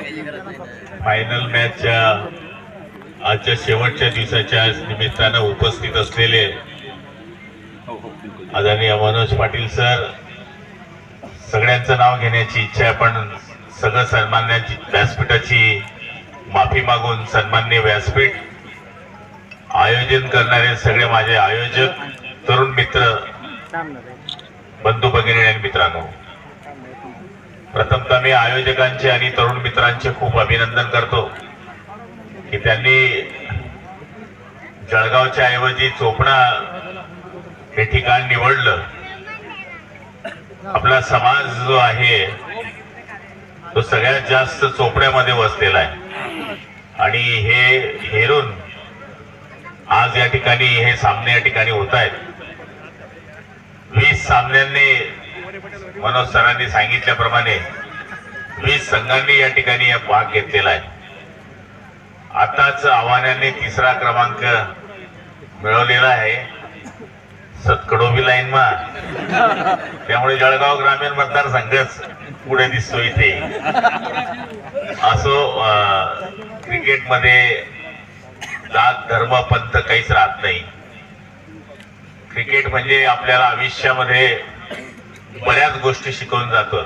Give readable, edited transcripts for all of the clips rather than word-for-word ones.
Final मॅचच्या आजच्या शेवटच्या दिवसाच्या निमित्तानं उपस्थित असलेले आदरणीय मनोज पाटील सर, सगळ्यांचं नाव घेण्याची इच्छा आहे पण सगळं सन्मानण्याची व्यासपीठाची माफी मागून सन्माननीय व्यासपीठ आयोजन करणारे सगळे माझे आयोजक, तरुण मित्र, बंधू भगिनी आणि मित्रांनो, प्रथमतः मी आयोजकांचे आणि तरुण मित्रांचे खूप अभिनंदन करतो की त्यांनी जळगावच्या ऐवजी चोपडा हे ठिकाण निवडलं. आपला समाज जो आहे तो सगळ्यात जास्त चोपड्यामध्ये वसलेला आहे आणि हे हेरून आज या ठिकाणी हे सामने या ठिकाणी होत आहेत. 20 सामन्यांनी मनोज सरांनी सांगितल्याप्रमाणे 20 संघांनी या ठिकाणी भाग घेतलेला आहे. आताच आव्हानाने 3रा क्रमांक मिळवलेला आहे सतकडोबी लाईन मा, त्यामुळे जळगाव ग्रामीण मतदारसंघच पुढे दिसतो इथे. असो, क्रिकेटमध्ये जात धर्म पंथ काहीच राहत नाही. क्रिकेट म्हणजे आपल्याला आयुष्यामध्ये बऱ्याच गोष्टी शिकवून जातो.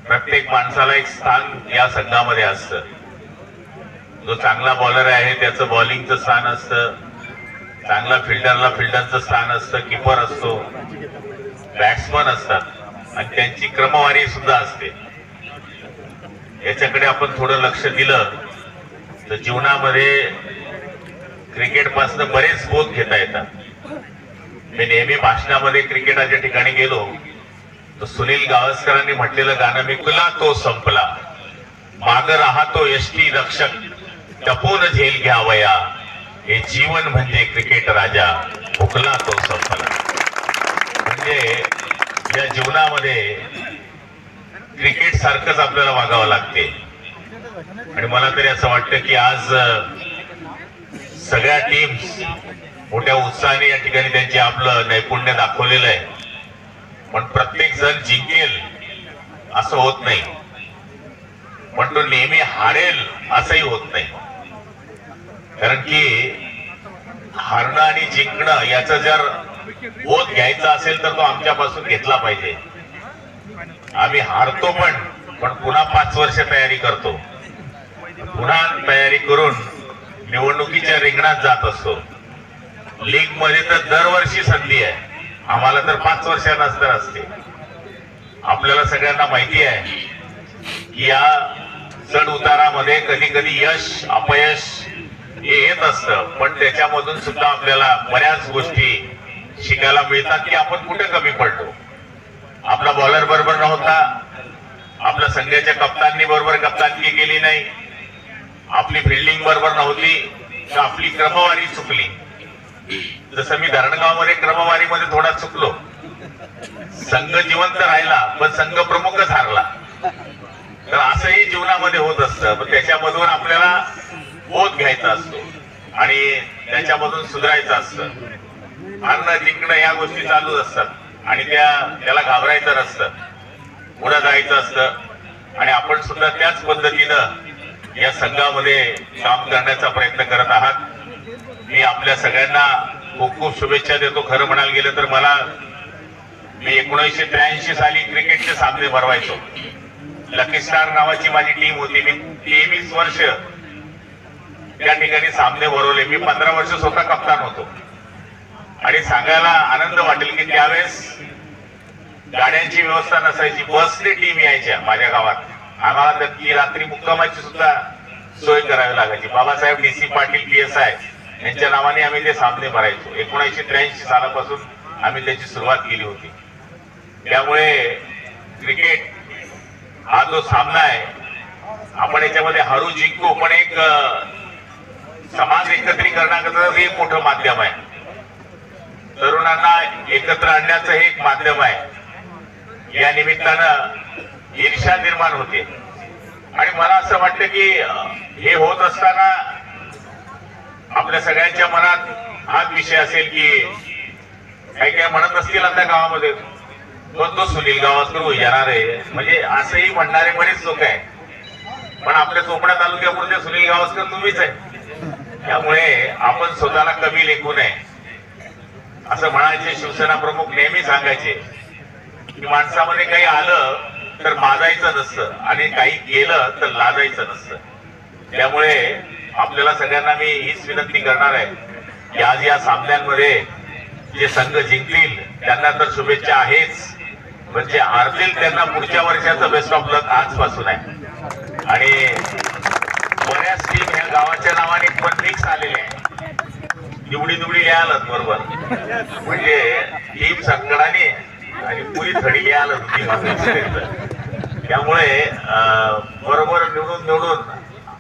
प्रत्येक माणसाला एक स्थान या संघामध्ये असतं. जो चांगला बॉलर आहे त्याचं बॉलिंगचं स्थान असतं, चांगला फिल्डरला फिल्डरचं स्थान असतं, किपर असतो, बॅट्समन असतात आणि त्यांची क्रमवारी सुद्धा असते. याच्याकडे आपण थोडं लक्ष दिलं तर जीवनामध्ये क्रिकेट पासून बरेच बोध घेता येतात. मी नेहमी भाषणामध्ये क्रिकेटाच्या ठिकाणी गेलो तर सुनील गावस्करांनी म्हटलेलं गाणं मी कुला तो संपला, माग राहतो यष्टी रक्षक, टपून झेल घ्यावया, हे जीवन म्हणजे क्रिकेट राजा, हुकला तो संपला. म्हणजे या जीवनामध्ये क्रिकेट सारखंच आपल्याला वागावं लागते. आणि मला तरी असं वाटतं की आज सगळ्या टीम्स मोठ्या उत्साहाने या ठिकाणी त्यांचे आपलं नैपुण्य दाखवलेलं आहे. पण प्रत्येक जण जिंकेल असं होत नाही, पण तो नेहमी हारेल असंही होत नाही. कारण की हारणं आणि जिंकणं याचा जर बोध घ्यायचा असेल तर तो आमच्यापासून घेतला पाहिजे. आम्ही हारतो पण पुन्हा 5 वर्ष तयारी करतो, पुन्हा तयारी करून निवडणुकीच्या रिंगणात जात असतो. लीग मध्ये तर दरवर्षी संधी आहे, आम्हाला तर 5 वर्षांनाच तर असते. आपल्याला सगळ्यांना माहिती आहे की या चढ उतारामध्ये कधी कधी यश अपयश हे येत असतं, पण त्याच्यामधून सुद्धा आपल्याला बऱ्याच गोष्टी शिकायला मिळतात की आपण कुठे कमी पडलो. आपला बॉलर बरोबर नव्हता, आपल्या संघाच्या कप्ताननी बरोबर कप्तानगी केली नाही, आपली फिल्डिंग बरोबर नव्हती, तर आपली क्रमवारी चुकली. जसं मी धरणगाव मध्ये क्रमवारीमध्ये थोडा चुकलो, संघ जिवंत राहिला पण संघ प्रमुखच हारला. तर असंही जीवनामध्ये होत असतं, पण त्याच्यामधून आपल्याला बोध घ्यायचा असतो आणि त्याच्यामधून सुधारायचं असतं. हारणं जिंकणं या गोष्टी चालूच असतात आणि त्याला घाबरायचं नसतं, पुढे जायचं असतं. आणि आपण सुद्धा त्याच पद्धतीनं या संघामध्ये काम करण्याचा प्रयत्न करत आहात. मी आपल्या सगळ्यांना खूप खूप शुभेच्छा देतो. खरं म्हणायला गेलं तर मी 1983 साली क्रिकेटचे सामने भरवायचो. लकी स्टार नावाची माझी टीम होती. मी 23 वर्ष त्या ठिकाणी सामने भरवले. मी 15 वर्ष स्वतः कप्तान होतो आणि सांगायला आनंद वाटेल की त्यावेळेस गाड्यांची व्यवस्था नसायची, बसने टीम यायच्या माझ्या गावात. आम्हाला त्यातली रात्री मुक्कामाची सुद्धा सोय करावी लागायची. बाबासाहेब DC पाटील PSI यांच्या नावाने आम्ही ते सामने भरायचो. 1983 सालापासून आम्ही त्याची सुरुवात केली होती. त्यामुळे क्रिकेट हा जो सामना आहे, आपण याच्यामध्ये हरू जिंकू, पण एक समाज एकत्रीकरणाचं हे एक मोठं माध्यम आहे. तरुणांना एकत्र आणण्याचं हे एक माध्यम आहे. या निमित्तानं ईर्ष्या निर्माण होते आणि मला असं वाटतं की हे होत असताना आपल्या सगळ्यांच्या मनात हाच विषय असेल की काही काय म्हणत असतील आता गावामध्ये, तो सुनील गावस्कर येणार आहे, म्हणजे असंही म्हणणारे बरेच लोक आहेत. पण आपल्या चोपडा तालुक्यापुरते सुनील गावस्कर तुम्हीच आहे. त्यामुळे आपण स्वतःला कमी लेखू नये. असं म्हणायचे शिवसेना प्रमुख नेहमी सांगायचे की माणसामध्ये काही आलं तर माजायचं नसतं आणि काही केलं तर लाजायचं नसतं. त्यामुळे आपल्याला सगळ्यांना मी हीच विनंती करणार आहे की आज या सामन्यांमध्ये जे संघ जिंकतील त्यांना तर शुभेच्छा आहेच, म्हणजे हारतील त्यांना पुढच्या वर्षाचं बेस्ट ऑफ लक आजपासून आहे. आणि बऱ्याच टीम ह्या गावाच्या नावाने पण मिक्स आलेले आहे. निवडी लिहालच बरोबर, म्हणजे टीम संकटाने आणि पुरी थडी लिहालच होती. त्यामुळे बरोबर निवडून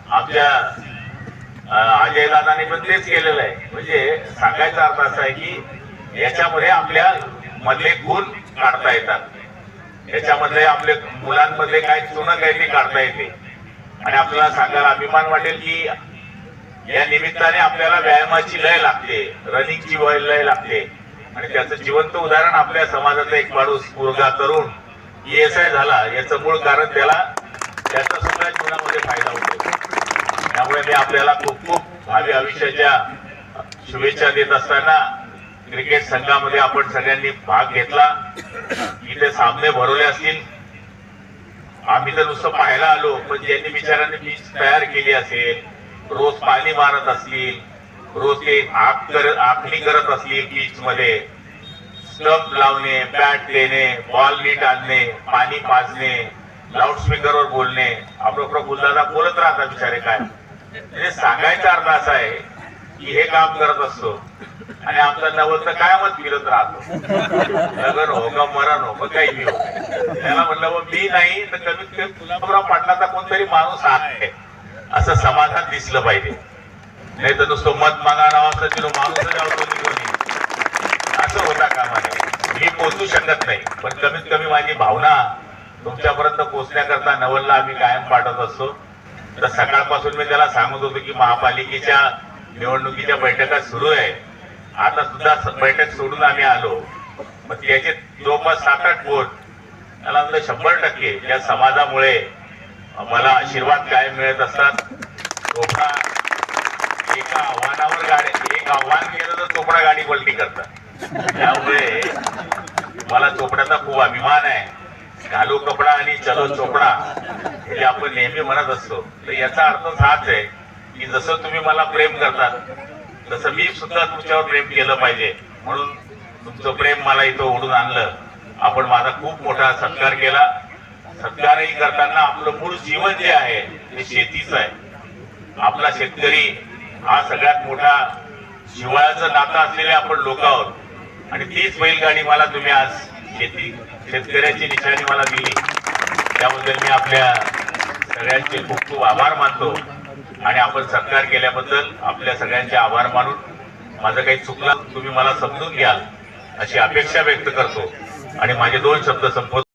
आमच्या अजय दादाने पण तेच केलेलं आहे. म्हणजे सांगायचा अर्थ असा आहे की याच्यामध्ये आपल्या मधले गुण काढता येतात, याच्यामध्ये आपल्या मुलांमध्ये काय चुना काही ते काढता येते. आणि आपल्याला सांगायला अभिमान वाटेल की या निमित्ताने आपल्याला व्यायामाची लय लागते, रनिंगची लय लागते. आणि त्याचं जिवंत उदाहरण आपल्या समाजातला एक माणूस मुलगा तरुण ESI झाला. याचं मूळ कारण त्याचा सुद्धा जीवनामध्ये फायदा होतो. त्यामुळे मी आपल्याला खूप भावी आयुष्याच्या शुभेच्छा देत असताना क्रिकेट संघामध्ये आपण सगळ्यांनी भाग घेतला. इथे सामने भरवले असतील. आम्ही तर नुसतं पाहायला आलो, पण ज्यांनी बिचारांनी पिच तयार केली असेल, रोज पाणी मारत असतील, रोज ते आखणी करत असतील, पिच मध्ये स्टंप लावणे, बॅट देणे, बॉल नीट आणणे, पाणी पाजणे, लाऊडस्पीकरवर बोलणे. आपलं गुलदादा बोलत राहतात बिचारे. काय म्हणजे सांगायचा अर्थ असा आहे की हे काम करत असतो आणि आमचा नवल तर कायमच फिरत राहतो. लग्न हो का मरण हो का काही हो. त्याला म्हणलं मी नाही तर कमीत कमी गुलाबराव पाटलाचा कोणतरी माणूस आहे असं समाजात दिसलं पाहिजे. नाही तर नुसतं मत मागा नावाचा तिला माणूस जावतो कोणी असं होता कामा नये. मी पोचू शकत नाही, पण कमीत कमी माझी भावना तुमच्यापर्यंत पोहोचण्याकरता नवलला आम्ही कायम पाठवत असतो. तर सकाळपासून मी त्याला सांगत होतो की महापालिकेच्या निवडणुकीच्या बैठका सुरू आहे. आता सुद्धा बैठक सोडून आम्ही आलो. मग त्याचे जवळपास 7-8 वोट त्याला म्हणलं 100% या समाजामुळे मला आशीर्वाद कायम मिळत असतात. चोपडा एका आव्हानावर एक आव्हान केलं तर चोपडा गाडी पलटी करतात. त्यामुळे मला चोपड्याचा खूप अभिमान आहे. घालू कपडा आणि चलो चोपडा हे आपण नेहमी म्हणत असतो. तर याचा अर्थ हाच आहे की जसं तुम्ही मला प्रेम करतात तसं मी सुद्धा तुमच्यावर प्रेम केलं पाहिजे. म्हणून तुमचं प्रेम मला इथं ओढून आणलं. आपण माझा खूप मोठा सत्कार केला. सत्कारही करताना आपलं मूळ जीवन जे आहे ते शेतीच आहे. आपला शेतकरी हा सगळ्यात मोठा जिव्हाळ्याचं नातं असलेले आपण लोक आहोत. आणि तीच बैलगाडी मला तुम्ही आज शेतकऱ्याची निशाणी मला दिली. त्याबद्दल मी आपल्या सगळ्यांचे खूप आभार मानतो. आणि आपण सत्कार केल्याबद्दल आपल्या सगळ्यांचे आभार मानून माझं काही चुकलं तुम्ही मला समजून घ्याल अशी अपेक्षा व्यक्त करतो आणि माझे 2 शब्द संपवतो.